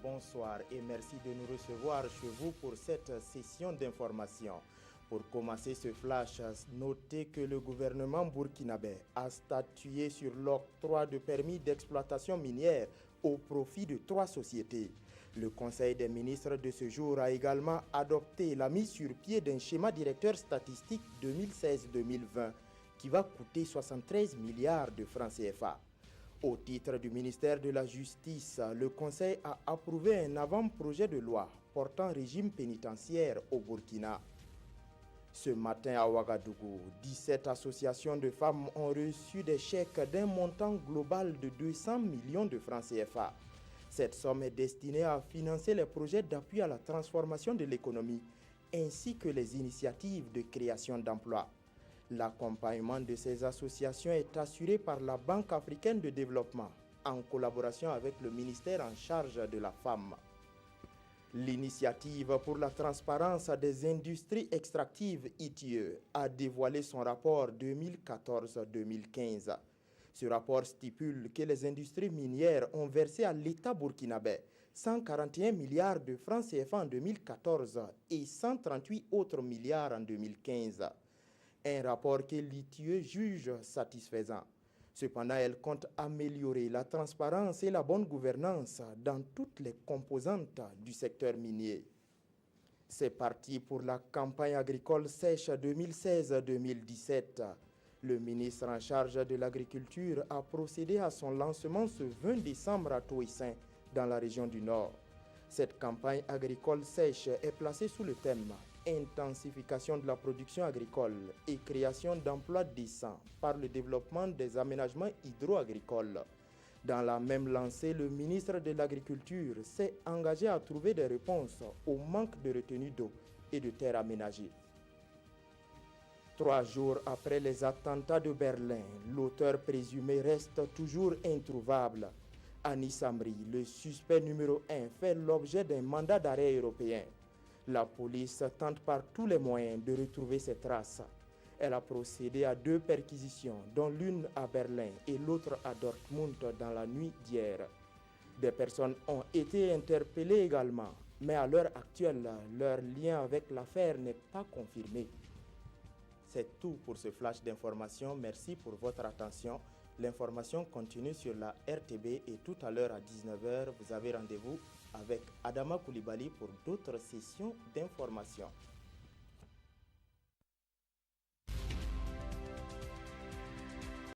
bonsoir et merci de nous recevoir chez vous pour cette session d'information. Pour commencer ce flash, notez que le gouvernement burkinabé a statué sur l'octroi de permis d'exploitation minière au profit de 3 sociétés. Le Conseil des ministres de ce jour a également adopté la mise sur pied d'un schéma directeur statistique 2016-2020 qui va coûter 73 milliards de francs CFA. Au titre du ministère de la Justice, le Conseil a approuvé un avant-projet de loi portant régime pénitentiaire au Burkina. Ce matin à Ouagadougou, 17 associations de femmes ont reçu des chèques d'un montant global de 200 millions de francs CFA. Cette somme est destinée à financer les projets d'appui à la transformation de l'économie ainsi que les initiatives de création d'emplois. L'accompagnement de ces associations est assuré par la Banque africaine de développement en collaboration avec le ministère en charge de la femme. L'initiative pour la transparence des industries extractives ITIE a dévoilé son rapport 2014-2015. Ce rapport stipule que les industries minières ont versé à l'État burkinabé 141 milliards de francs CFA en 2014 et 138 autres milliards en 2015. Un rapport que l'ITIE juge satisfaisant. Cependant, elle compte améliorer la transparence et la bonne gouvernance dans toutes les composantes du secteur minier. C'est parti pour la campagne agricole sèche 2016-2017. Le ministre en charge de l'agriculture a procédé à son lancement ce 20 décembre à Toissin, dans la région du Nord. Cette campagne agricole sèche est placée sous le thème intensification de la production agricole et création d'emplois décents par le développement des aménagements hydro-agricoles. Dans la même lancée, le ministre de l'Agriculture s'est engagé à trouver des réponses au manque de retenue d'eau et de terres aménagées. 3 jours après les attentats de Berlin, l'auteur présumé reste toujours introuvable. Anis Amri, le suspect numéro 1, fait l'objet d'un mandat d'arrêt européen. La police tente par tous les moyens de retrouver ses traces. Elle a procédé à 2 perquisitions, dont l'une à Berlin et l'autre à Dortmund dans la nuit d'hier. Des personnes ont été interpellées également, mais à l'heure actuelle, leur lien avec l'affaire n'est pas confirmé. C'est tout pour ce flash d'information. Merci pour votre attention. L'information continue sur la RTB et tout à l'heure à 19h, vous avez rendez-vous avec Adama Koulibaly pour d'autres sessions d'information.